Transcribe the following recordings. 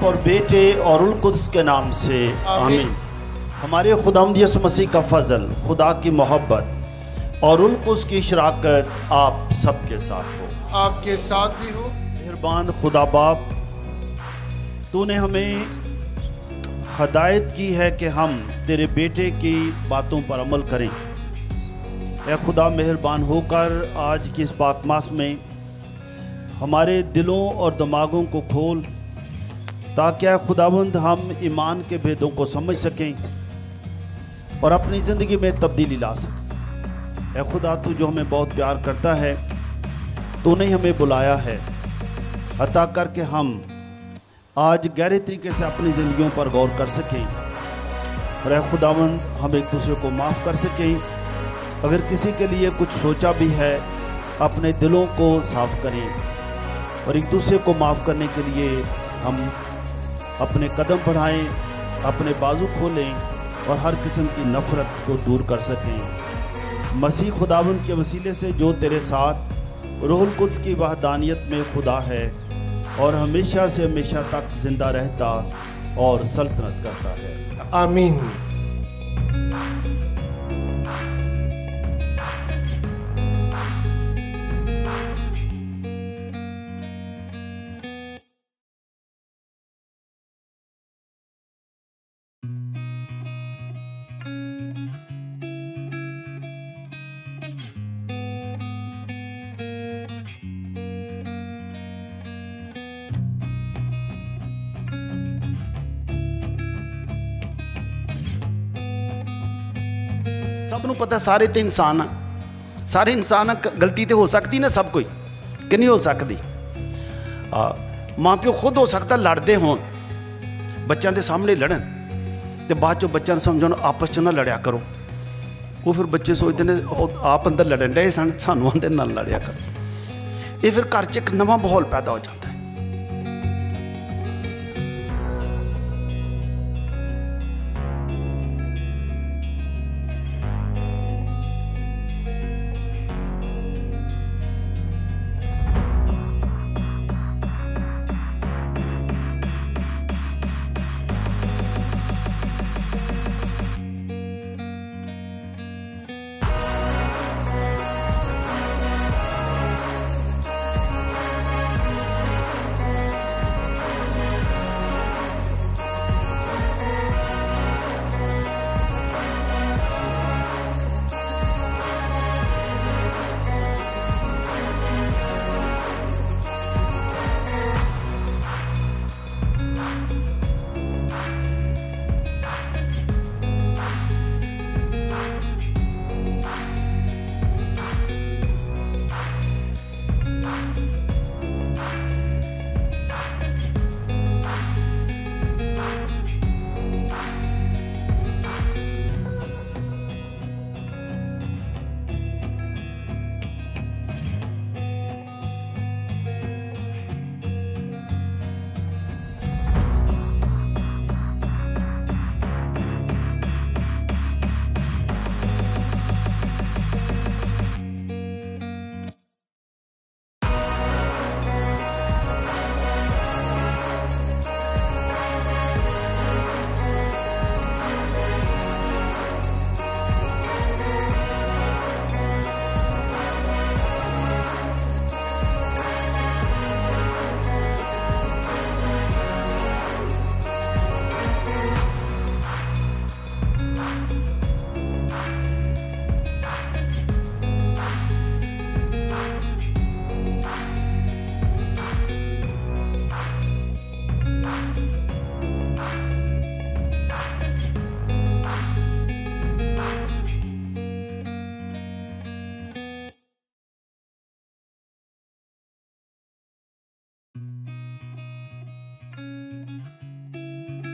اور بیٹے اور روح القدس کے نام سے آمین۔ ہمارے خداوند یسوع مسیح کا فضل، خدا کی محبت اور روح القدس کی شراکت آپ سب کے ساتھ ہو، آپ کے ساتھ بھی ہو۔ مہربان خدا باپ، تو نے ہمیں ہدایت کی ہے کہ ہم تیرے بیٹے کی باتوں پر عمل کریں۔ اے خدا مہربان ہو کر آج کی اس پاک ماس میں ہمارے دلوں اور دماغوں کو کھول، تاکہ اے خداوند ہم ایمان کے بھیدوں کو سمجھ سکیں اور اپنی زندگی میں تبدیلی لا سکیں۔ اے خدا، تو جو ہمیں بہت پیار کرتا ہے، تو نے ہمیں بلایا ہے، عطا کر کے ہم آج گہرے طریقے سے اپنی زندگیوں پر غور کر سکیں، اور اے خداوند ہم ایک دوسرے کو معاف کر سکیں۔ اگر کسی کے لیے کچھ سوچا بھی ہے، اپنے دلوں کو صاف کریں، اور ایک دوسرے کو معاف کرنے کے لیے ہم اپنے قدم بڑھائیں، اپنے بازو کھولیں اور ہر قسم کی نفرت کو دور کر سکیں۔ مسیح خداوند کے وسیلے سے جو تیرے ساتھ روح القدس کی وحدانیت میں خدا ہے اور ہمیشہ سے ہمیشہ تک زندہ رہتا اور سلطنت کرتا ہے، آمین۔ سب نو پتہ سارے تے انسان ہیں، سارے انسان غلطی تے ہو سکتی نا، سب کوئی کہ نہیں ہو سکتی۔ ماں پیو خود ہو سکتا لڑتے ہون، بچوں کے سامنے لڑن تے بعد چو بچوں سمجھو آپس چ نہ لڑیا کرو، وہ پھر بچے سوچتے ہیں آپ اندر لڑن رہے سن، سانو اندر نہ لڑیا کرو۔ یہ پھر گھر چ ایک نواں ماحول پیدا ہو جاتا ہے۔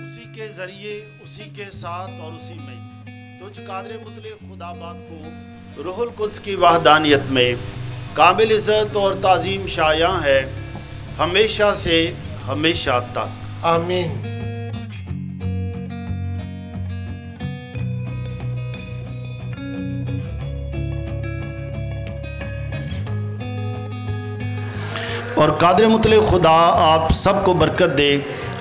اسی کے ذریعے، اسی کے ساتھ اور اسی میں تجھ قادر مطلق خدا باپ کو روح القدس کی وحدانیت میں کامل عزت اور تعظیم شایع ہے، ہمیشہ سے ہمیشہ تک، آمین۔ اور قادر مطلق خدا آپ سب کو برکت دے،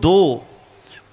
2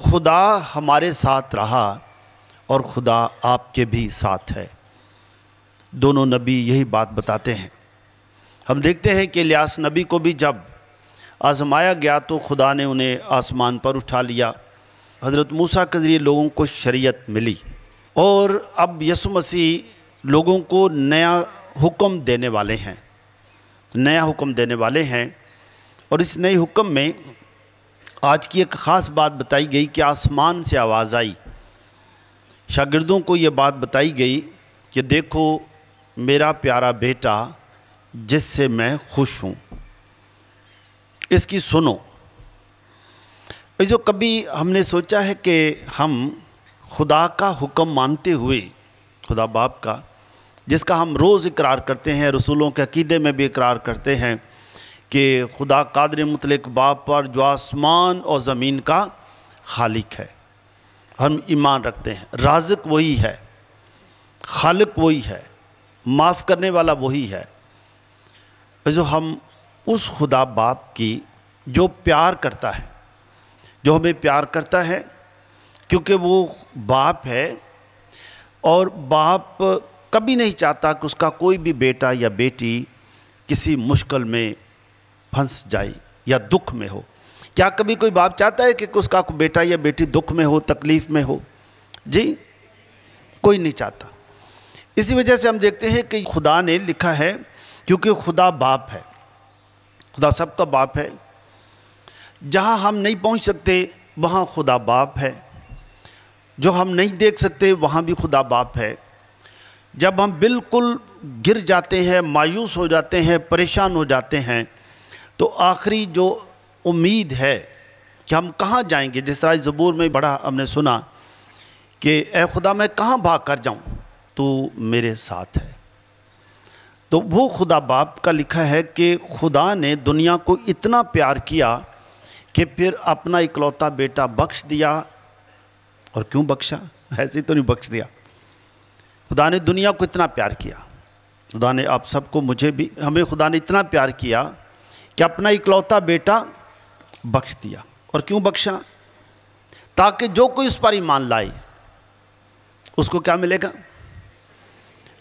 خدا ہمارے ساتھ رہا اور خدا آپ کے بھی ساتھ ہے۔ دونوں نبی یہی بات بتاتے ہیں۔ ہم دیکھتے ہیں کہ الیاس نبی کو بھی جب آزمایا گیا تو خدا نے انہیں آسمان پر اٹھا لیا۔ حضرت موسیٰ کے ذریعے لوگوں کو شریعت ملی، اور اب یسوع مسیح لوگوں کو نیا حکم دینے والے ہیں، نیا حکم دینے والے ہیں۔ اور اس نئے حکم میں آج کی ایک خاص بات بتائی گئی کہ آسمان سے آواز آئی، شاگردوں کو یہ بات بتائی گئی کہ دیکھو میرا پیارا بیٹا جس سے میں خوش ہوں، اس کی سنو۔ جو کبھی ہم نے سوچا ہے کہ ہم خدا کا حکم مانتے ہوئے، خدا باپ کا جس کا ہم روز اقرار کرتے ہیں، رسولوں کے عقیدے میں بھی اقرار کرتے ہیں کہ خدا قادر مطلق باپ پر جو آسمان اور زمین کا خالق ہے، ہم ایمان رکھتے ہیں۔ رازق وہی ہے، خالق وہی ہے، معاف کرنے والا وہی ہے۔ جو ہم اس خدا باپ کی جو پیار کرتا ہے، جو ہمیں پیار کرتا ہے، کیونکہ وہ باپ ہے، اور باپ کبھی نہیں چاہتا کہ اس کا کوئی بھی بیٹا یا بیٹی کسی مشکل میں پھنس جائے یا دکھ میں ہو۔ کیا کبھی کوئی باپ چاہتا ہے کہ اس کا بیٹا یا بیٹی دکھ میں ہو، تکلیف میں ہو؟ جی کوئی نہیں چاہتا۔ اسی وجہ سے ہم دیکھتے ہیں کہ خدا نے لکھا ہے، کیونکہ خدا باپ ہے، خدا سب کا باپ ہے، جہاں ہم نہیں پہنچ سکتے وہاں خدا باپ ہے، جو ہم نہیں دیکھ سکتے وہاں بھی خدا باپ ہے۔ جب ہم بالکل گر جاتے ہیں، مایوس ہو جاتے ہیں، پریشان ہو جاتے ہیں، تو آخری جو امید ہے کہ ہم کہاں جائیں گے، جس طرح زبور میں بڑا ہم نے سنا کہ اے خدا میں کہاں بھاگ کر جاؤں، تو میرے ساتھ ہے۔ تو وہ خدا باپ کا لکھا ہے کہ خدا نے دنیا کو اتنا پیار کیا کہ پھر اپنا اکلوتا بیٹا بخش دیا۔ اور کیوں بخشا؟ ایسے تو نہیں بخش دیا، خدا نے دنیا کو اتنا پیار کیا، خدا نے آپ سب کو، مجھے بھی، ہمیں خدا نے اتنا پیار کیا کہ اپنا اکلوتا بیٹا بخش دیا۔ اور کیوں بخشا؟ تاکہ جو کوئی اس پر ایمان لائے اس کو کیا ملے گا؟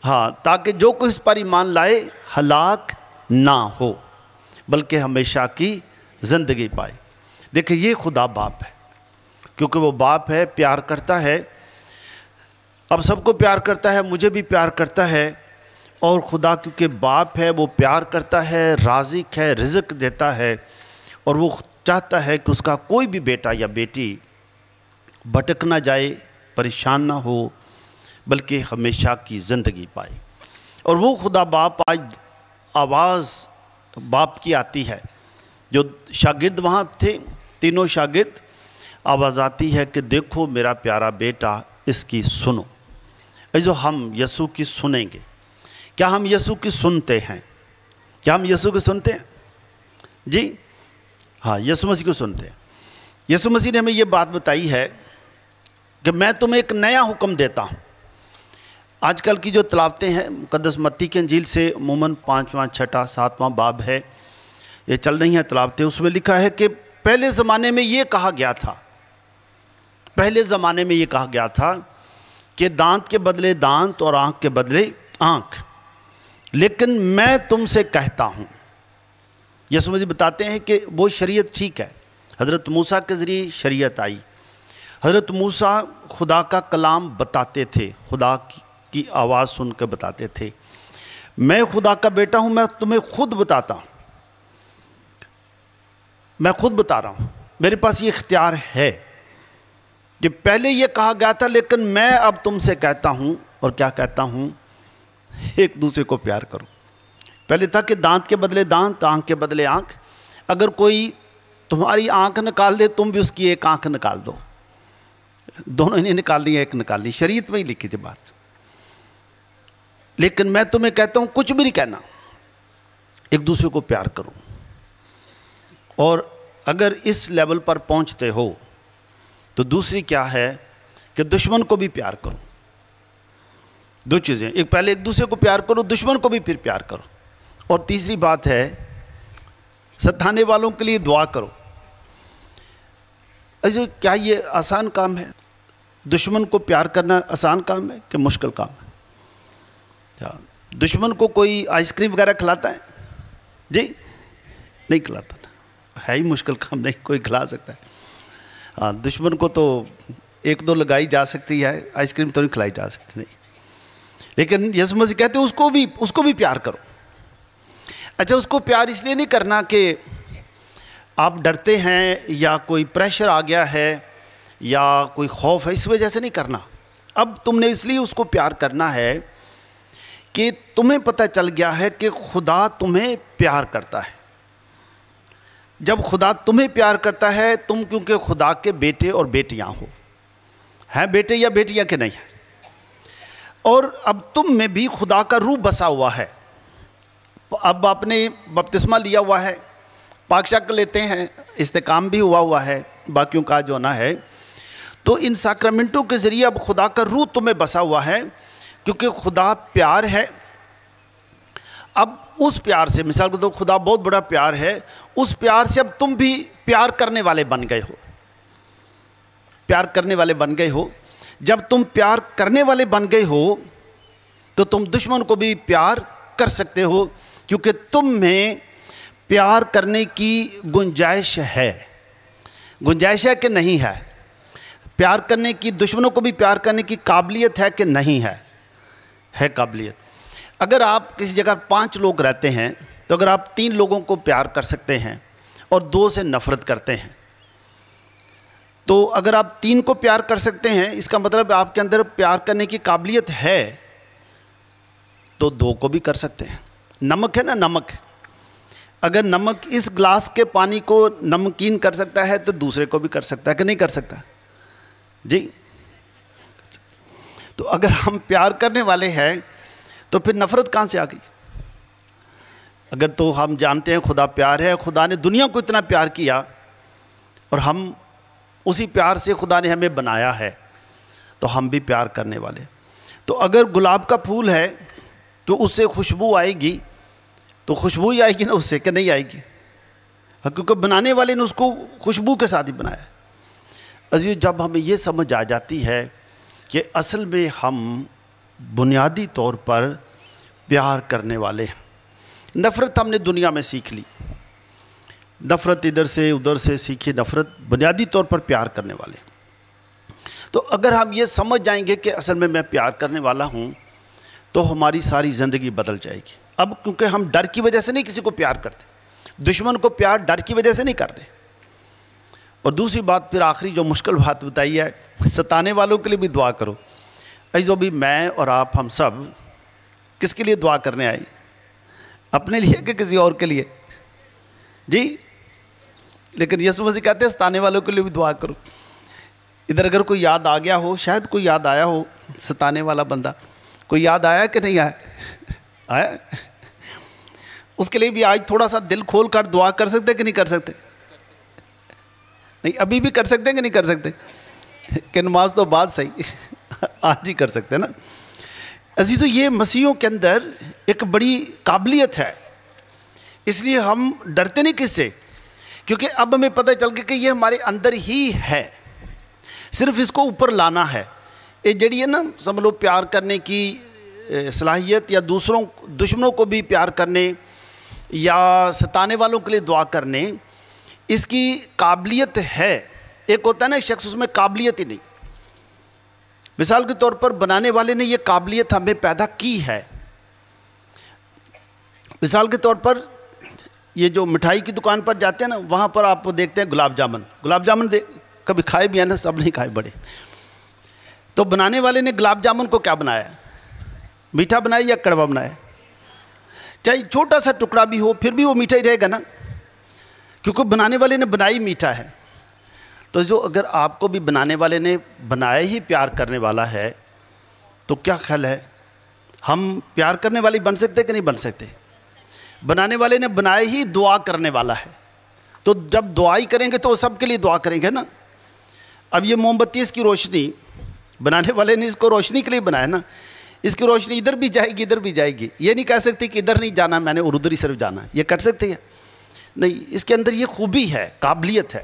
ہاں، تاکہ جو کوئی اس پر ایمان لائے ہلاک نہ ہو بلکہ ہمیشہ کی زندگی پائے۔ دیکھیں یہ خدا باپ ہے، کیونکہ وہ باپ ہے، پیار کرتا ہے، اب سب کو پیار کرتا ہے، مجھے بھی پیار کرتا ہے۔ اور خدا کیونکہ باپ ہے، وہ پیار کرتا ہے، رازق ہے، رزق دیتا ہے، اور وہ چاہتا ہے کہ اس کا کوئی بھی بیٹا یا بیٹی بھٹک نہ جائے، پریشان نہ ہو، بلکہ ہمیشہ کی زندگی پائے۔ اور وہ خدا باپ آج آواز باپ کی آتی ہے، جو شاگرد وہاں تھے، تینوں شاگرد، آواز آتی ہے کہ دیکھو میرا پیارا بیٹا، اس کی سنو۔ جو ہم یسوع کی سنیں گے، کیا ہم یسوع کی سنتے ہیں؟ کیا ہم یسوع کی سنتے ہیں؟ جی ہاں، یسوع مسیح کو سنتے ہیں۔ یسوع مسیح نے ہمیں یہ بات بتائی ہے کہ میں تمہیں ایک نیا حکم دیتا ہوں۔ آج کل کی جو تلاوتیں ہیں مقدس متی کی انجیل سے عموماً 5واں، 6واں، 7واں باب ہے، یہ چل رہی ہیں تلاوتیں، اس میں لکھا ہے کہ پہلے زمانے میں یہ کہا گیا تھا، پہلے زمانے میں یہ کہا گیا تھا کہ دانت کے بدلے دانت اور آنکھ کے بدلے آنکھ، لیکن میں تم سے کہتا ہوں۔ یسوع مسیح بتاتے ہیں کہ وہ شریعت ٹھیک ہے، حضرت موسیٰ کے ذریعے شریعت آئی، حضرت موسیٰ خدا کا کلام بتاتے تھے، خدا کی آواز سن کے بتاتے تھے۔ میں خدا کا بیٹا ہوں، میں تمہیں خود بتاتا ہوں، میں خود بتا رہا ہوں، میرے پاس یہ اختیار ہے کہ پہلے یہ کہا گیا تھا، لیکن میں اب تم سے کہتا ہوں، اور کیا کہتا ہوں؟ ایک دوسرے کو پیار کرو۔ پہلے تھا کہ دانت کے بدلے دانت، آنکھ کے بدلے آنکھ، اگر کوئی تمہاری آنکھ نکال دے تم بھی اس کی ایک آنکھ نکال دو، دونوں نہیں نکالنی ہے، ایک نکالنی، شریعت میں ہی لکھی تھی بات۔ لیکن میں تمہیں کہتا ہوں کچھ بھی نہیں کہنا، ایک دوسرے کو پیار کرو۔ اور اگر اس لیول پر پہنچتے ہو تو دوسری کیا ہے کہ دشمن کو بھی پیار کرو۔ دو چیزیں، ایک پہلے ایک دوسرے کو پیار کرو، دشمن کو بھی پھر پیار کرو، اور تیسری بات ہے ستانے والوں کے لیے دعا کرو۔ ایسے کیا یہ آسان کام ہے؟ دشمن کو پیار کرنا آسان کام ہے کہ مشکل کام ہے؟ دشمن کو کوئی آئس کریم وغیرہ کھلاتا ہے؟ جی نہیں کھلاتا نا، ہے ہی مشکل کام، نہیں کوئی کھلا سکتا ہے۔ ہاں دشمن کو تو ایک دو لگائی جا سکتی ہے، آئس کریم تو نہیں کھلائی جا سکتی، نہیں۔ لیکن یسوع مسیح کہتے ہیں اس کو بھی پیار کرو۔ اچھا، اس کو پیار اس لیے نہیں کرنا کہ آپ ڈرتے ہیں یا کوئی پریشر آ گیا ہے یا کوئی خوف ہے، اس وجہ سے نہیں کرنا۔ اب تم نے اس لیے اس کو پیار کرنا ہے کہ تمہیں پتہ چل گیا ہے کہ خدا تمہیں پیار کرتا ہے۔ جب خدا تمہیں پیار کرتا ہے، تم کیونکہ خدا کے بیٹے اور بیٹیاں ہو، ہیں بیٹے یا بیٹیاں کہ نہیں ہیں، اور اب تم میں بھی خدا کا روح بسا ہوا ہے۔ اب آپ نے بپتسمہ لیا ہوا ہے، پاک شک لیتے ہیں، استقام بھی ہوا ہے، باقیوں کا جو ہونا ہے، تو ان ساکرمنٹوں کے ذریعے اب خدا کا روح تمہیں بسا ہوا ہے، کیونکہ خدا پیار ہے۔ اب اس پیار سے، مثال کو تو خدا بہت بڑا پیار ہے، اس پیار سے اب تم بھی پیار کرنے والے بن گئے ہو، پیار کرنے والے بن گئے ہو۔ جب تم پیار کرنے والے بن گئے ہو تو تم دشمن کو بھی پیار کر سکتے ہو، کیونکہ تم میں پیار کرنے کی گنجائش ہے۔ گنجائش ہے کہ نہیں ہے؟ پیار کرنے کی، دشمنوں کو بھی پیار کرنے کی قابلیت ہے کہ نہیں ہے؟ ہے قابلیت۔ اگر آپ کسی جگہ 5 لوگ رہتے ہیں تو اگر آپ 3 لوگوں کو پیار کر سکتے ہیں اور 2 سے نفرت کرتے ہیں، تو اگر آپ 3 کو پیار کر سکتے ہیں، اس کا مطلب آپ کے اندر پیار کرنے کی قابلیت ہے، تو 2 کو بھی کر سکتے ہیں۔ نمک ہے نا، نمک، اگر نمک اس گلاس کے پانی کو نمکین کر سکتا ہے تو دوسرے کو بھی کر سکتا ہے کہ نہیں کر سکتا؟ جی، تو اگر ہم پیار کرنے والے ہیں تو پھر نفرت کہاں سے آ گئی؟ اگر تو ہم جانتے ہیں خدا پیار ہے، خدا نے دنیا کو اتنا پیار کیا اور ہم اسی پیار سے خدا نے ہمیں بنایا ہے، تو ہم بھی پیار کرنے والے۔ تو اگر گلاب کا پھول ہے تو اس سے خوشبو آئے گی، تو خوشبو ہی آئے گی نا اس سے، کہ نہیں آئے گی؟ کیونکہ بنانے والے نے اس کو خوشبو کے ساتھ ہی بنایا۔ عزیز، جب ہمیں یہ سمجھ آ جاتی ہے کہ اصل میں ہم بنیادی طور پر پیار کرنے والے ہیں۔ نفرت ہم نے دنیا میں سیکھ لی، نفرت ادھر سے ادھر سے سیکھی، نفرت بنیادی طور پر پیار کرنے والے۔ تو اگر ہم یہ سمجھ جائیں گے کہ اصل میں پیار کرنے والا ہوں، تو ہماری ساری زندگی بدل جائے گی۔ اب کیونکہ ہم ڈر کی وجہ سے نہیں کسی کو پیار کرتے، دشمن کو پیار ڈر کی وجہ سے نہیں کر رہے۔ اور دوسری بات، پھر آخری جو مشکل بات بتائی ہے، ستانے والوں کے لیے بھی دعا کرو۔ عزیزو، بھی میں اور آپ ہم سب کس کے لیے دعا کرنے آئے؟ اپنے لیے کہ کسی اور کے لیے؟ جی، لیکن یسوع مسیح کہتے ہیں ستانے والوں کے لیے بھی دعا کرو۔ ادھر اگر کوئی یاد آ گیا ہو، شاید کوئی یاد آیا ہو، ستانے والا بندہ کوئی یاد آیا کہ نہیں آیا؟ آیا؟ اس کے لیے بھی آج تھوڑا سا دل کھول کر دعا کر سکتے کہ نہیں کر سکتے؟ نہیں، ابھی بھی کر سکتے ہیں کہ نہیں کر سکتے؟ کہ نماز تو بعد صحیح، آج ہی کر سکتے ہیں نا۔ عزیزو، یہ مسیحیوں کے اندر ایک بڑی قابلیت ہے، اس لیے ہم ڈرتے نہیں کس سے، کیونکہ اب ہمیں پتہ چل گیا کہ یہ ہمارے اندر ہی ہے، صرف اس کو اوپر لانا ہے۔ یہ جڑی ہے نا، سمجھ لو پیار کرنے کی صلاحیت، یا دشمنوں کو بھی پیار کرنے یا ستانے والوں کے لیے دعا کرنے، اس کی قابلیت ہے۔ ایک ہوتا ہے نا شخص، اس میں قابلیت ہی نہیں۔ مثال کے طور پر بنانے والے نے یہ قابلیت ہمیں پیدا کی ہے۔ مثال کے طور پر یہ جو مٹھائی کی دکان پر جاتے ہیں نا، وہاں پر آپ دیکھتے ہیں گلاب جامن کبھی کھائے بھی ہیں نا، سب نہیں کھائے بڑے۔ تو بنانے والے نے گلاب جامن کو کیا بنایا؟ میٹھا بنایا یا کڑوا بنایا؟ چاہے چھوٹا سا ٹکڑا بھی ہو پھر بھی وہ میٹھا ہی رہے گا نا، کیونکہ بنانے والے نے بنائی میٹھا ہے۔ تو جو اگر آپ کو بھی بنانے والے نے بنایا ہی پیار کرنے والا ہے، تو کیا خیال ہے، ہم پیار کرنے والی بن سکتے کہ نہیں بن سکتے؟ بنانے والے نے بنائے ہی دعا کرنے والا ہے، تو جب دعائی کریں گے تو وہ سب کے لیے دعا کریں گے نا۔ اب یہ موم بتی، اس کی روشنی بنانے والے نے اس کو روشنی کے لیے بنایا نا، اس کی روشنی ادھر بھی جائے گی ادھر بھی جائے گی۔ یہ نہیں کہہ سکتے کہ ادھر نہیں جانا میں نے اور ادھر ہی صرف جانا، یہ کر سکتے ہیں؟ نہیں، اس کے اندر یہ خوبی ہے، قابلیت ہے۔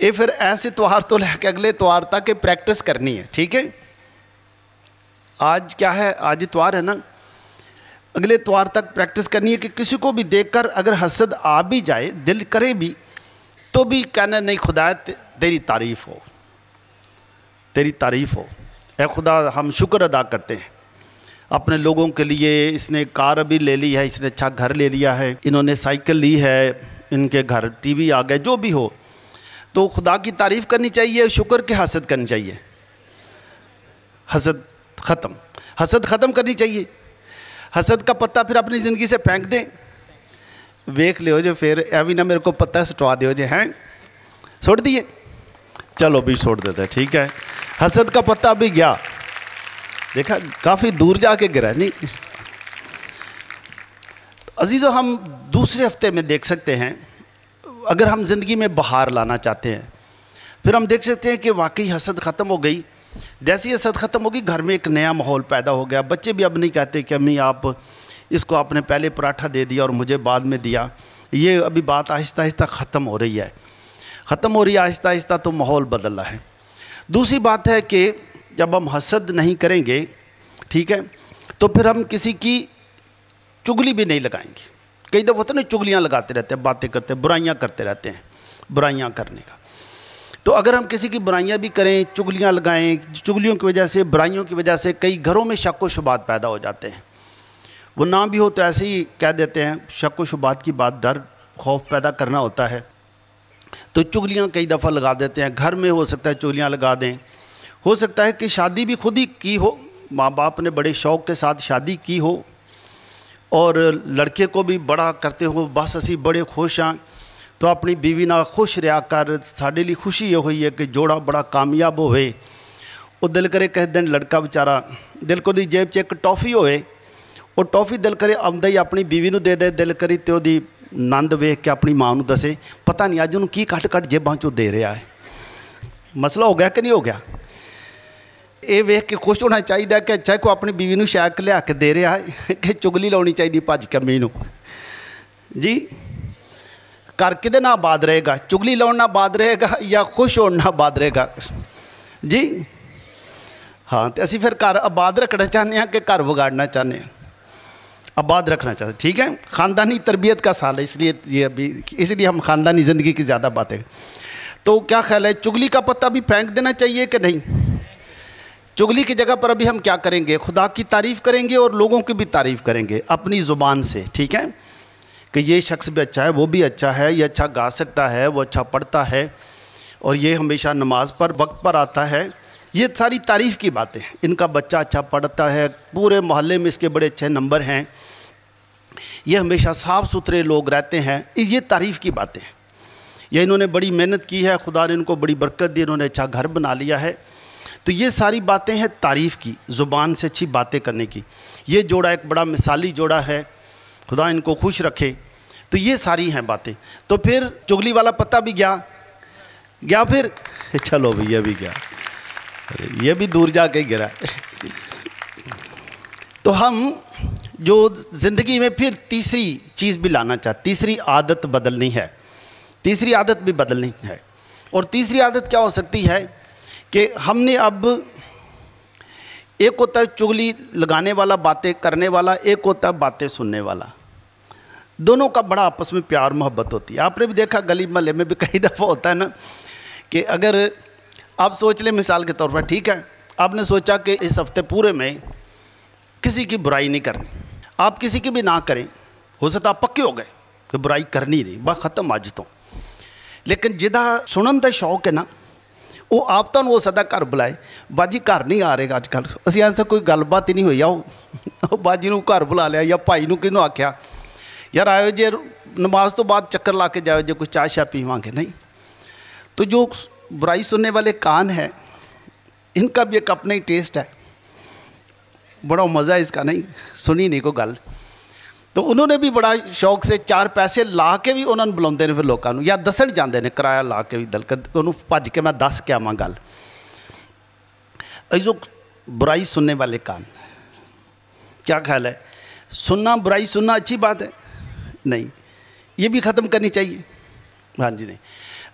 یہ پھر ایسے اتوار تو لے کے اگلے اتوار تک پریکٹس کرنی ہے. ٹھیک ہے, آج کیا ہے, آج اتوار ہے نا, اگلے اتوار تک پریکٹس کرنی ہے کہ کسی کو بھی دیکھ کر اگر حسد آ بھی جائے, دل کرے بھی, تو بھی کہنا نہیں خدا تیری تعریف ہو, تیری تعریف ہو. اے خدا ہم شکر ادا کرتے ہیں اپنے لوگوں کے لیے. اس نے کار ابھی لے لی ہے, اس نے اچھا گھر لے لیا ہے, انہوں نے سائیکل لی ہے, ان کے گھر ٹی وی آ گئے, جو بھی ہو, تو خدا کی تعریف کرنی چاہیے, شکر کے حسد کرنی چاہیے. حسد ختم کرنی چاہیے. حسد کا پتہ پھر اپنی زندگی سے پھینک دیں. ویکھ لیو جو پھر ایوی نہ میرے کو پتہ سٹوا دیو جو ہیں چھوڑ دیے, چلو بھی چھوڑ دیتے ہیں. ٹھیک ہے, حسد کا پتہ بھی گیا, دیکھا کافی دور جا کے گرا نہیں. عزیزو, ہم دوسرے ہفتے میں دیکھ سکتے ہیں, اگر ہم زندگی میں بہار لانا چاہتے ہیں, پھر ہم دیکھ سکتے ہیں کہ واقعی حسد ختم ہو گئی. جیسی حسد ختم ہوگی, گھر میں ایک نیا ماحول پیدا ہو گیا. بچے بھی اب نہیں کہتے کہ امی آپ اس کو آپ نے پہلے پراٹھا دے دیا اور مجھے بعد میں دیا. یہ ابھی بات آہستہ آہستہ ختم ہو رہی ہے, ختم ہو رہی ہے آہستہ آہستہ, تو ماحول بدل رہا ہے. دوسری بات ہے کہ جب ہم حسد نہیں کریں گے, ٹھیک ہے, تو پھر ہم کسی کی چگلی بھی نہیں لگائیں گے. کئی دفعہ ہوتا ہے نا, چگلیاں لگاتے رہتے ہیں, باتیں کرتے ہیں, برائیاں کرتے رہتے ہیں. برائیاں کرنے کا, تو اگر ہم کسی کی برائیاں بھی کریں, چگلیاں لگائیں, چگلیوں کی وجہ سے, برائیوں کی وجہ سے کئی گھروں میں شک و شبہات پیدا ہو جاتے ہیں. وہ نہ بھی ہو تو ایسے ہی کہہ دیتے ہیں. شک و شبہات کی بات ڈر خوف پیدا کرنا ہوتا ہے, تو چگلیاں کئی دفعہ لگا دیتے ہیں. گھر میں ہو سکتا ہے چگلیاں لگا دیں, ہو سکتا ہے کہ شادی بھی خود ہی کی ہو, ماں باپ نے بڑے شوق کے ساتھ شادی کی ہو, اور لڑکے کو بھی بڑا کرتے ہو, بس اسی بڑے خوش ہیں, تو اپنی بیوی نہ خوش رہا کر, ساڈے لیے خوشی یہ ہوئی ہے کہ جوڑا بڑا کامیاب ہوئے. وہ دل کرے کہہ دن لڑکا بیچارہ دل کو دی جیب چ ایک ٹافی ہوئے, وہ ٹافی دل کرے آمدہ ہی اپنی بیوی نو دے دے, دل کری تے دی نند ویکھ کے اپنی ماں نو دسے, پتہ نہیں اج انہوں کی کٹ کٹ جیباں چوں دے رہا ہے. مسئلہ ہو گیا کہ نہیں ہو گیا؟ یہ ویکھ کے خوش ہونا چاہیے کہ اچھا کو اپنی بیوی نو شیک لیا کے دے رہا ہے, کہ چگلی لاؤنی چاہیے بھج کے امی نو. جی کر کے نہ آباد رہے گا, چگلی لاؤن نہ آباد رہے گا, یا خوش ہونا آباد رہے گا؟ جی ہاں, تو اسی پھر گھر آباد رکھنا چاہتے ہیں کہ گھر بگاڑنا چاہتے ہیں؟ آباد رکھنا چاہتے ہیں. ٹھیک ہے, خاندانی تربیت کا سال ہے, اس لیے یہ ابھی اس لیے ہم خاندانی زندگی کی زیادہ باتیں. تو کیا خیال ہے, چگلی کا پتہ بھی پھینک دینا چاہیے کہ نہیں؟ چگلی کی جگہ پر ابھی ہم کیا کریں گے, خدا کی تعریف کریں گے اور لوگوں کی بھی تعریف کریں گے اپنی زبان سے. ٹھیک ہے, کہ یہ شخص بھی اچھا ہے, وہ بھی اچھا ہے, یہ اچھا گا سکتا ہے, وہ اچھا پڑھتا ہے, اور یہ ہمیشہ نماز پر وقت پر آتا ہے. یہ ساری تعریف کی باتیں, ان کا بچہ اچھا پڑھتا ہے, پورے محلے میں اس کے بڑے اچھے نمبر ہیں, یہ ہمیشہ صاف ستھرے لوگ رہتے ہیں. یہ تعریف کی باتیں, یہ انہوں نے بڑی محنت کی ہے, خدا نے ان کو بڑی برکت دی, انہوں نے اچھا گھر بنا لیا ہے. تو یہ ساری باتیں ہیں تعریف کی, زبان سے اچھی باتیں کرنے کی. یہ جوڑا ایک بڑا مثالی جوڑا ہے, خدا ان کو خوش رکھے. تو یہ ساری ہیں باتیں. تو پھر چگلی والا پتہ بھی گیا پھر چلو بھی یہ بھی گیا, یہ بھی دور جا کے گرا. تو ہم جو زندگی میں پھر تیسری چیز بھی لانا چاہتے, تیسری عادت بدلنی ہے, تیسری عادت بھی بدلنی ہے. اور تیسری عادت کیا ہو سکتی ہے کہ ہم نے اب, ایک ہوتا ہے چگلی لگانے والا, باتیں کرنے والا, ایک ہوتا ہے باتیں سننے والا. دونوں کا بڑا آپس میں پیار محبت ہوتی ہے. آپ نے بھی دیکھا گلی محلے میں بھی کئی دفعہ ہوتا ہے نا, کہ اگر آپ سوچ لیں مثال کے طور پر, ٹھیک ہے, آپ نے سوچا کہ اس ہفتے پورے میں کسی کی برائی نہیں کرنی, آپ کسی کی بھی نہ کریں, ہو سکتا آپ پکے ہو گئے کہ برائی کرنی نہیں, بس ختم آج تو. لیکن جہاں سنن کا شوق ہے نا, وہ آپ تو وہ سدا گھر بلائے, باجی گھر نہیں آ رہے گا اج کل, اسی ایسا کوئی گل بات ہی نہیں ہوئی, آؤ باجی نو گھر بلا لیا, یا بھائی نو کینوں آکھیا یار آئے جے نماز تو بعد چکر لا کے جاؤ, جے کوئی چائے شاہ پیواں گے نہیں. تو جو برائی سننے والے کان ہیں, ان کا بھی ایک اپنا ہی ٹیسٹ ہے, بڑا مزہ ہے اس کا, نہیں سنی نہیں کوئی گل. تو انہوں نے بھی بڑا شوق سے چار پیسے لا کے بھی انہوں نے بلاتے ہیں پھر لوگوں کو, یا دسن جاندے نے کرایہ لا کے بھی, دل کر انہوں بھج کے میں دس کے آواں گل. جو برائی سننے والے کان, کیا خیال ہے, سننا برائی سننا اچھی بات ہے؟ نہیں, یہ بھی ختم کرنی چاہیے. ہاں جی نہیں,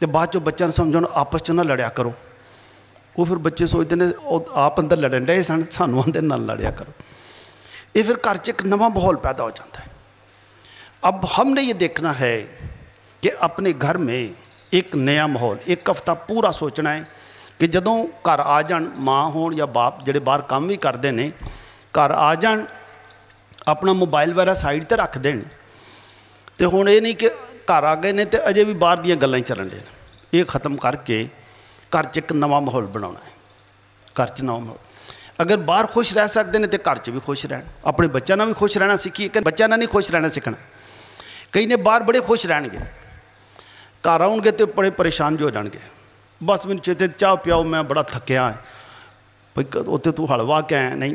تو بعد چ بچوں سمجھو آپس چ نہ لڑیا کرو. وہ پھر بچے سوچتے ہیں آپ اندر لڑن ڈے سن, سانوں اندر نہ لڑیا کرو. یہ پھر گھر چ ایک نواں ماحول پیدا ہو جاتا ہے. اب ہم نے یہ دیکھنا ہے کہ اپنے گھر میں ایک نیا ماحول, ایک ہفتہ پورا سوچنا ہے کہ جدوں گھر آ جان ماں ہون یا باپ جڑے باہر کام بھی کرتے ہیں, گھر آ جان اپنا موبائل وغیرہ سائڈ تے رکھ دین. تو ہوں یہ نہیں کہ گھر آ گئے نے تو اجے بھی باہر دیا گلیں چلن دین. یہ ختم کر کے گھر چ ایک نواں ماحول بنانا ہے. گھر چ نواں ماحول, اگر باہر خوش رہ سکتے ہیں تو گھر چ بھی خوش رہن. اپنے بچوں بھی خوش رہنا سیکھیے کہ بچوں نے نہیں خوش رہنا سیکھنا. کئی نے باہر بڑے خوش رہن گے, گھر آؤ گے تو بڑے پریشان جو ہو جان گے. بس مجھے چیتے چاہ پیاؤ میں بڑا تھکیا ہے, بھائی اتنے تو ہلوا کیا ہے نہیں,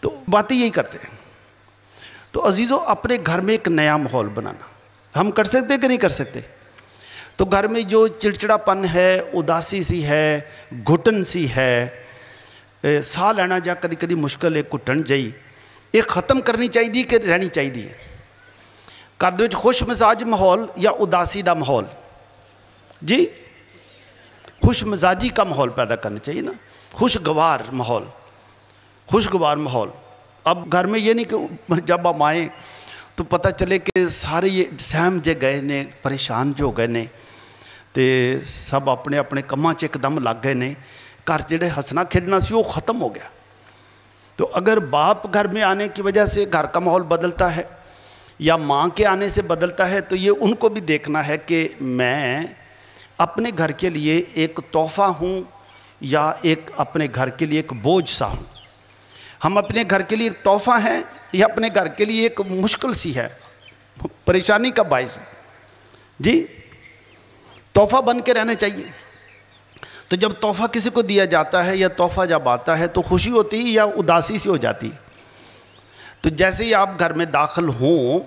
تو باتیں یہی کرتے ہیں. تو عزیزو اپنے گھر میں ایک نیا ماحول بنانا ہم کر سکتے کہ نہیں کر سکتے. تو گھر میں جو چڑچڑا پن ہے, اداسی سی ہے, گھٹن سی ہے, ساہ لینا جا کدی کدی مشکل ہے, گھٹن جائی, یہ ختم کرنی چاہیے کہ رہنی چاہیے. گھر دے وچ خوش مزاج ماحول یا اداسی دا ماحول؟ جی خوش مزاجی کا ماحول پیدا کرنا چاہیے نا, خوشگوار ماحول, خوشگوار ماحول. اب گھر میں یہ نہیں کہ جب ہم آئیں تو پتہ چلے کہ سارے یہ سہم جے گئے نے, پریشان جو ہو گئے نے, تے سب اپنے اپنے کماں چ ایک دم لگ گئے نے. گھر جڑے ہسنا کھیڈنا سی وہ ختم ہو گیا. تو اگر باپ گھر میں آنے کی وجہ سے گھر کا ماحول بدلتا ہے یا ماں کے آنے سے بدلتا ہے, تو یہ ان کو بھی دیکھنا ہے کہ میں اپنے گھر کے لیے ایک تحفہ ہوں یا ایک اپنے گھر کے لیے ایک بوجھ سا ہوں. ہم اپنے گھر کے لیے ایک تحفہ ہیں یا اپنے گھر کے لیے ایک مشکل سی ہے, پریشانی کا باعث ہے. جی تحفہ بن کے رہنا چاہیے. تو جب تحفہ کسی کو دیا جاتا ہے یا تحفہ جب آتا ہے تو خوشی ہوتی ہے یا اداسی سی ہو جاتی. تو جیسے ہی آپ گھر میں داخل ہوں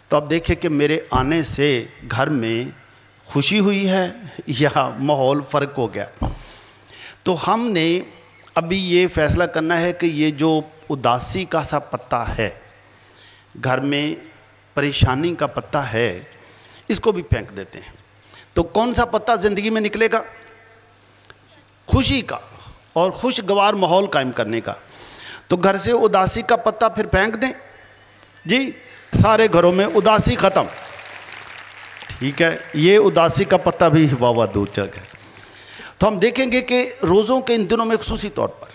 تو آپ دیکھیں کہ میرے آنے سے گھر میں خوشی ہوئی ہے یا ماحول فرق ہو گیا. تو ہم نے ابھی یہ فیصلہ کرنا ہے کہ یہ جو اداسی کا سا پتا ہے, گھر میں پریشانی کا پتا ہے, اس کو بھی پھینک دیتے ہیں. تو کون سا پتا زندگی میں نکلے گا؟ خوشی کا اور خوشگوار ماحول قائم کرنے کا. تو گھر سے اداسی کا پتا پھر پھینک دیں. جی سارے گھروں میں اداسی ختم. ٹھیک ہے, یہ اداسی کا پتا بھی واہ دور چل گیا. تو ہم دیکھیں گے کہ روزوں کے ان دنوں میں خصوصی طور پر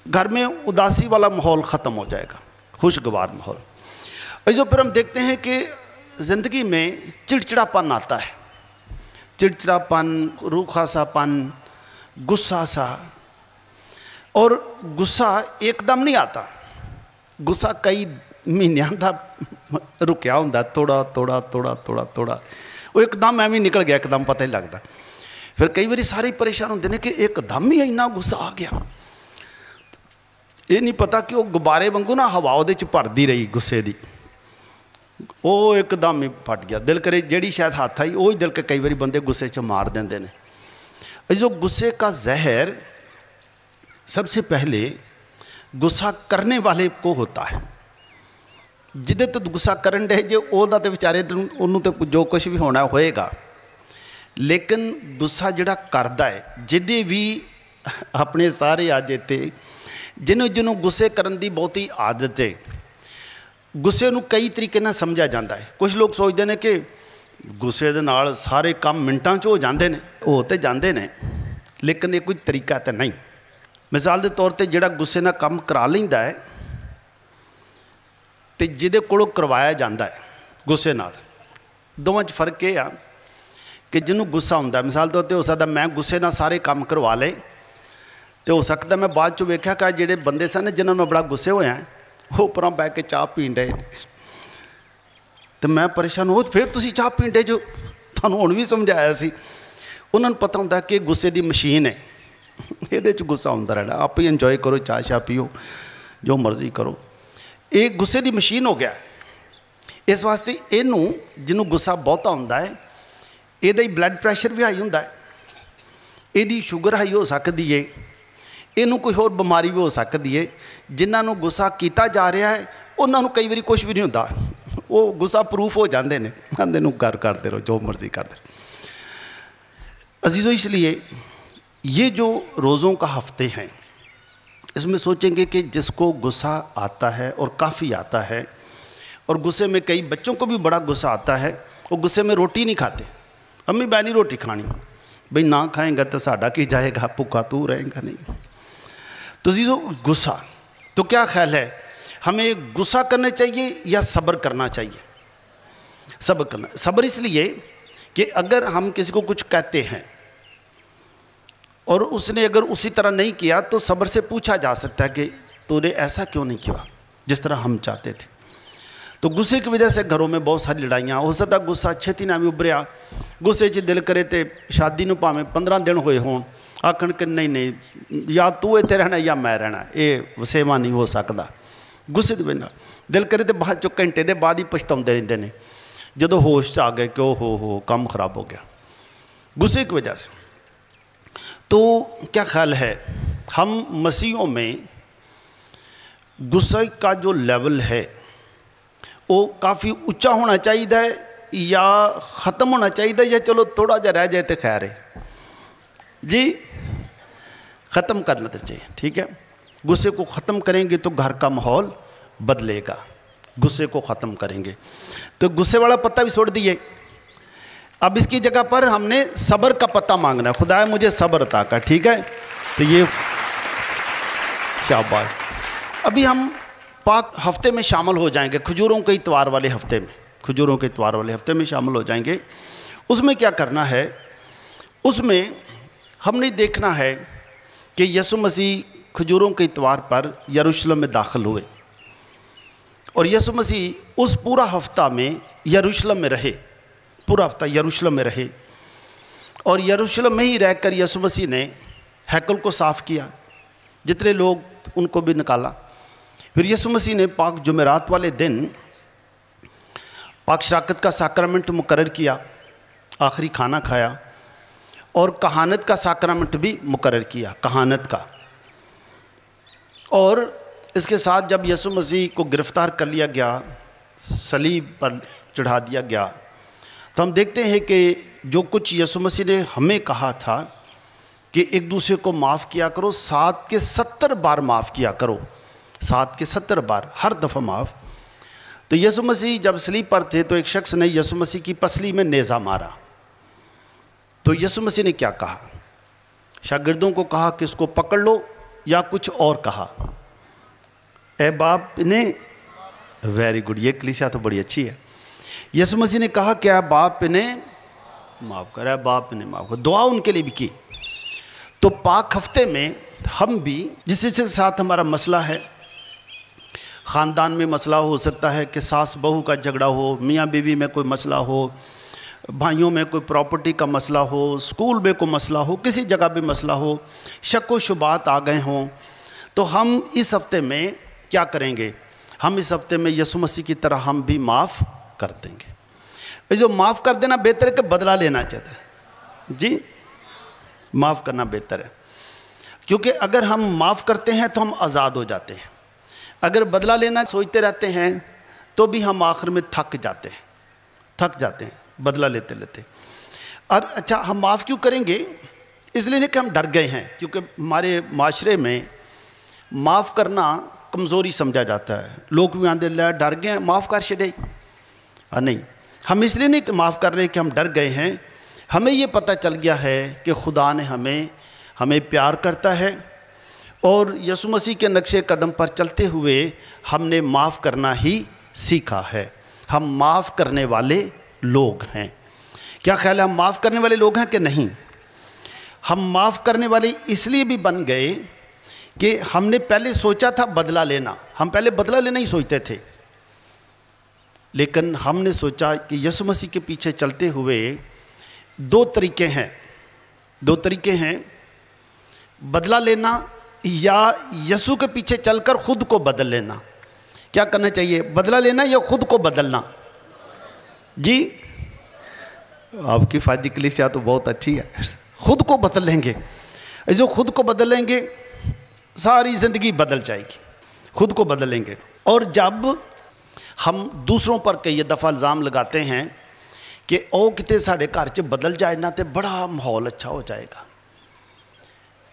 گھر میں اداسی والا ماحول ختم ہو جائے گا, خوشگوار ماحول. ایسو پھر ہم دیکھتے ہیں کہ زندگی میں چڑچڑا پن آتا ہے, چڑچڑا پن, روکھا سا پن, غصہ سا. اور غصہ ایک دم نہیں آتا, غصہ کئی مہینوں کا رکیا ہوں, تھوڑا تھوڑا تھوڑا تھوڑا تھوڑا, وہ ایک دم ایویں نکل گیا, ایک دم پتہ نہیں لگتا. پھر کئی باری سارے پریشان ہوتے ہیں کہ ایک دم ہی اتنا غصہ آ گیا. یہ نہیں پتا کہ وہ غبارے وانگو نا ہوا وہ بھردی رہی غصے دی, وہ ایک دم ہی پھٹ گیا. دل کرے جیڑی شاید ہاتھ آئی وہی دل کے کئی باری بندے غصے چ مار دیں. جو غصے کا زہر سب سے پہلے غصہ کرنے والے کو ہوتا ہے. جدے تو غصہ کرن دے جے وہ تو بیچارے انہوں تو جو کچھ بھی ہونا ہوئے گا, لیکن غصہ جڑا کردا ہے, جدے بھی اپنے سارے آجے تے جنہوں غصے کرن دی بہت ہی عادت ہے. غصے نو کئی طریقے نہ سمجھا جاتا ہے. کچھ لوگ سوچتے ہیں کہ غصے دے نال سارے کام منٹاں چ ہو جاندے نے, ہو تے جاندے نے, لیکن یہ کوئی طریقہ تے نہیں. مثال دے طور تے جڑا غصے نال کام کرا لیندا ہے تے جدے کولوں کروایا جاتا ہے غصے نال, دونوں چ فرق یہ آ کہ جنہوں غصہ ہوندا ہے, مثال طور تے ہو سکتا میں غصے نال سارے کام کروا لے, تو ہو سکتا میں بعد چ ویکھیا کہ جڑے بندے سن جنہوں نے بڑا غصے ہوئے ہیں وہ اوپر بہ کے چاہ پین ڈے, تو میں پریشان ہو. پھر تسی چاہ پین ڈے جو تھانوں ہن بھی سمجھایا سی. انہوں نے پتہ ہوندا کہ غصے دی مشین ہے, یہ غصہ ہوندا رہنا, آپ ہی انجوائے کرو, چاہ شاہ پیو, جو مرضی کرو. یہ غصے دی مشین ہو گیا. اس واسطے یہ جنہوں غصہ بہتا ہوندا ہے یہ بلڈ پریشر بھی ہائی ہوندا ہے, یہ شوگر ہائی ہو سکتی ہے, یہ کوئی اور بیماری بھی ہو سکتی ہے. جنہوں غصہ کیتا جا رہا ہے انہوں کئی باری کچھ بھی نہیں ہوتا, وہ غصہ پروف ہو جاندے نے, آندے نوں کر کرتے رہو جو مرضی کرتے. عزیزو، اس لیے یہ جو روزوں کا ہفتے ہیں اس میں سوچیں گے کہ جس کو غصہ آتا ہے اور کافی آتا ہے، اور غصے میں کئی بچوں کو بھی بڑا غصہ آتا ہے، وہ غصے میں روٹی نہیں کھاتے، امی میں نہیں روٹی کھانی، بھئی نہ کھائیں گا تو ساڈا کی جائے گا، بھوکا تو رہیں گا نہیں۔ تو عزیزو غصہ، تو کیا خیال ہے ہمیں غصہ کرنا چاہیے یا صبر کرنا چاہیے؟ صبر کرنا۔ صبر اس لیے کہ اگر ہم کسی کو کچھ کہتے ہیں اور اس نے اگر اسی طرح نہیں کیا تو صبر سے پوچھا جا سکتا ہے کہ تو نے ایسا کیوں نہیں کیا جس طرح ہم چاہتے تھے۔ تو غصے کی وجہ سے گھروں میں بہت ساری لڑائیاں ہو سکتا، غصہ چھتی نہ بھی ابھریا، غصے چ دل کرے تے شادی نو پاویں 15 دن ہوئے ہون، آکھن کہ نہیں یا تو اتنے رہنا یا میں رہنا، یہ وسیوا نہیں ہو سکتا۔ غصے دی وجہ دل کرے تے بعد چ گھنٹے دے بعد ہی پچھتاؤندے رہندے نے جدو ہوش آ گئے کہ ہو کام خراب ہو گیا غصے کی وجہ سے۔ تو کیا خیال ہے ہم مسیحوں میں غصے کا جو لیول ہے وہ کافی اونچا ہونا چاہیے یا ختم ہونا چاہیے یا چلو تھوڑا جا رہ جائے تو خیر ہے؟ جی ختم کرنا تو چاہیے، ٹھیک ہے۔ غصے کو ختم کریں گے تو گھر کا ماحول بدلے گا، غصے کو ختم کریں گے تو غصے والا پتہ بھی چھوڑ دیے۔ اب اس کی جگہ پر ہم نے صبر کا پتہ مانگنا ہے، خدا مجھے صبر عطا کر، ٹھیک ہے۔ تو یہ شاباش۔ ابھی ہم پاک ہفتے میں شامل ہو جائیں گے، کھجوروں کے اتوار والے ہفتے میں، کھجوروں کے اتوار والے ہفتے میں شامل ہو جائیں گے۔ اس میں کیا کرنا ہے، اس میں ہم نے دیکھنا ہے کہ یسوع مسیح کھجوروں کے اتوار پر یروشلم میں داخل ہوئے اور یسوع مسیح اس پورا ہفتہ میں یروشلم میں رہے، پورا ہفتہ یروشلم میں رہے، اور یروشلم میں ہی رہ کر یسوع مسیح نے ہیکل کو صاف کیا، جتنے لوگ ان کو بھی نکالا۔ پھر یسوع مسیح نے پاک جمعرات والے دن پاک شراکت کا ساکرامنٹ مقرر کیا، آخری کھانا کھایا، اور کہانت کا ساکرامنٹ بھی مقرر کیا، کہانت کا۔ اور اس کے ساتھ جب یسوع مسیح کو گرفتار کر لیا گیا، صلیب پر چڑھا دیا گیا، تو ہم دیکھتے ہیں کہ جو کچھ یسوع مسیح نے ہمیں کہا تھا کہ ایک دوسرے کو معاف کیا کرو، 7 کے 70 بار معاف کیا کرو، 7 کے 70 بار، ہر دفعہ معاف۔ تو یسوع مسیح جب صلیب پر تھے تو ایک شخص نے یسوع مسیح کی پسلی میں نیزہ مارا، تو یسوع مسیح نے کیا کہا؟ شاگردوں کو کہا کہ اس کو پکڑ لو، یا کچھ اور کہا؟ اے باپ نے، ویری گڈ، یہ کلیسیا تو بڑی اچھی ہے۔ یسوع مسیح نے کہا کہ اے باپ نے معاف کر، اے باپ نے معاف کر، دعا ان کے لیے بھی کی۔ تو پاک ہفتے میں ہم بھی جس کے ساتھ ہمارا مسئلہ ہے، خاندان میں مسئلہ ہو سکتا ہے کہ ساس بہو کا جھگڑا ہو، میاں بیوی میں کوئی مسئلہ ہو، بھائیوں میں کوئی پراپرٹی کا مسئلہ ہو، اسکول میں کوئی مسئلہ ہو، کسی جگہ بھی مسئلہ ہو، شک و شبہات آ گئے ہوں، تو ہم اس ہفتے میں کیا کریں گے؟ ہم اس ہفتے میں یسوع مسیح کی طرح ہم بھی معاف کر دیں گے۔ جو معاف کر دینا بہتر ہے کہ بدلہ لینا چاہتا ہے؟ جی معاف کرنا بہتر ہے، کیونکہ اگر ہم معاف کرتے ہیں تو ہم آزاد ہو جاتے ہیں۔ اگر بدلہ لینا سوچتے رہتے ہیں تو بھی ہم آخر میں تھک جاتے ہیں بدلہ لیتے لیتے۔ اور اچھا ہم معاف کیوں کریں گے؟ اس لیے نہیں کہ ہم ڈر گئے ہیں، کیونکہ ہمارے معاشرے میں معاف کرنا کمزوری سمجھا جاتا ہے، لوگ بھی آندے اللہ ڈر گئے ہیں معاف کر چھڑے، نہیں، ہم اس لیے نہیں معاف کر رہے کہ ہم ڈر گئے ہیں، ہمیں یہ پتہ چل گیا ہے کہ خدا نے ہمیں پیار کرتا ہے، اور یسوع مسیح کے نقش قدم پر چلتے ہوئے ہم نے معاف کرنا ہی سیکھا ہے۔ ہم معاف کرنے والے لوگ ہیں۔ کیا خیال ہے ہم معاف کرنے والے لوگ ہیں کہ نہیں؟ ہم معاف کرنے والے اس لیے بھی بن گئے کہ ہم نے پہلے سوچا تھا بدلہ لینا، ہم پہلے بدلہ لینا ہی سوچتے تھے، لیکن ہم نے سوچا کہ یسوع مسیح کے پیچھے چلتے ہوئے دو طریقے ہیں، بدلہ لینا یا یسوع کے پیچھے چل کر خود کو بدل لینا۔ کیا کرنا چاہیے؟ بدلہ لینا یا خود کو بدلنا؟ جی آپ کی فائدہ کلیسیا تو بہت اچھی ہے، خود کو بدل لیں گے۔ جو خود کو بدل لیں گے ساری زندگی بدل جائے گی، خود کو بدل لیں گے۔ اور جب ہم دوسروں پر کئی دفعہ الزام لگاتے ہیں ਕਿ ਉਹ ਕਿਤੇ ਸਾਡੇ ਘਰ 'ਚ ਬਦਲ ਜਾਏ ਨਾ ਤੇ ਬੜਾ ਮਾਹੌਲ ਅੱਛਾ ਹੋ ਜਾਏਗਾ।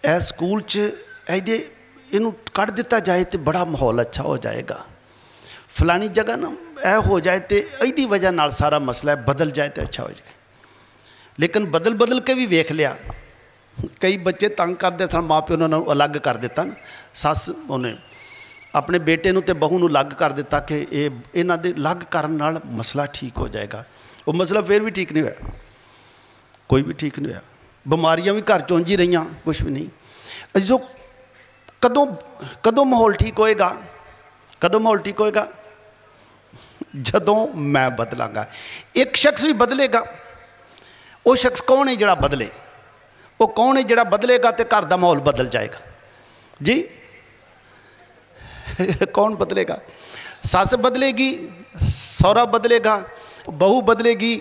ਇਹ ਸਕੂਲ 'ਚ ਇਹਨੂੰ ਕੱਢ ਦਿੱਤਾ ਜਾਏ ਤੇ ਬੜਾ ਮਾਹੌਲ ਅੱਛਾ ਹੋ ਜਾਏਗਾ। ਫਲਾਣੀ ਜਗ੍ਹਾ ਨਾ ਇਹ ਹੋ ਜਾਏ ਤੇ ਇਹਦੀ ਵਜ੍ਹਾ ਨਾਲ ਸਾਰਾ ਮਸਲਾ ਬਦਲ ਜਾਏ ਤੇ ਅੱਛਾ ਹੋ ਜਾਏ। ਲੇਕਿਨ ਬਦਲ ਕੇ ਵੀ ਵੇਖ ਲਿਆ, ਕਈ ਬੱਚੇ ਤੰਗ ਕਰਦੇ ਸਨ, ਮਾਂ ਪਿਓ ਉਹਨਾਂ ਨੂੰ ਅਲੱਗ ਕਰ ਦਿੱਤਾ ਨਾ, ਸੱਸ ਉਹਨੇ ਆਪਣੇ ਬੇਟੇ ਨੂੰ ਤੇ ਬਹੂ ਨੂੰ ਅਲੱਗ ਕਰ ਦਿੱਤਾ ਕਿ ਇਹਨਾਂ ਦੇ ਅਲੱਗ ਕਰਨ ਨਾਲ ਮਸਲਾ ਠੀਕ ਹੋ ਜਾਏਗਾ। ਉਹ ਮਸਲਾ ਫਿਰ ਵੀ ਠੀਕ ਨਹੀਂ ਹੋਇਆ, ਕੋਈ ਵੀ ਠੀਕ ਨਹੀਂ ਹੋਇਆ। ਬਿਮਾਰੀਆਂ ਵੀ ਘਰ 'ਚ ਉਂਝ ਹੀ ਰਹੀਆਂ, ਕੁਛ ਵੀ ਨਹੀਂ। ਜੋ ਕਦੋਂ ਮਾਹੌਲ ਠੀਕ ਹੋਏਗਾ? ਕਦੋਂ ਮਾਹੌਲ ਠੀਕ ਹੋਏਗਾ? ਜਦੋਂ ਮੈਂ ਬਦਲਾਂਗਾ। ਇੱਕ ਸ਼ਖਸ ਵੀ ਬਦਲੇਗਾ। ਉਹ ਸ਼ਖਸ ਕੌਣ ਹੈ ਜਿਹੜਾ ਬਦਲੇ? ਉਹ ਕੌਣ ਹੈ ਜਿਹੜਾ ਬਦਲੇਗਾ ਤੇ ਘਰ ਦਾ ਮਾਹੌਲ ਬਦਲ ਜਾਏਗਾ? ਜੀ ਕੌਣ ਬਦਲੇਗਾ? ਸੱਸ ਬਦਲੇਗੀ, ਸਹੁਰਾ ਬਦਲੇਗਾ, ਬਹੂ ਬਦਲੇਗੀ,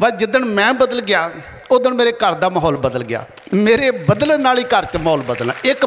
ਬਸ ਜਿੱਦਣ ਮੈਂ ਬਦਲ ਗਿਆ ਉਦਣ ਮੇਰੇ ਘਰ ਦਾ ਮਾਹੌਲ ਬਦਲ ਗਿਆ। ਮੇਰੇ ਬਦਲਣ ਨਾਲ ਹੀ ਘਰ 'ਚ ਮਾਹੌਲ ਬਦਲਣਾ। ਇੱਕ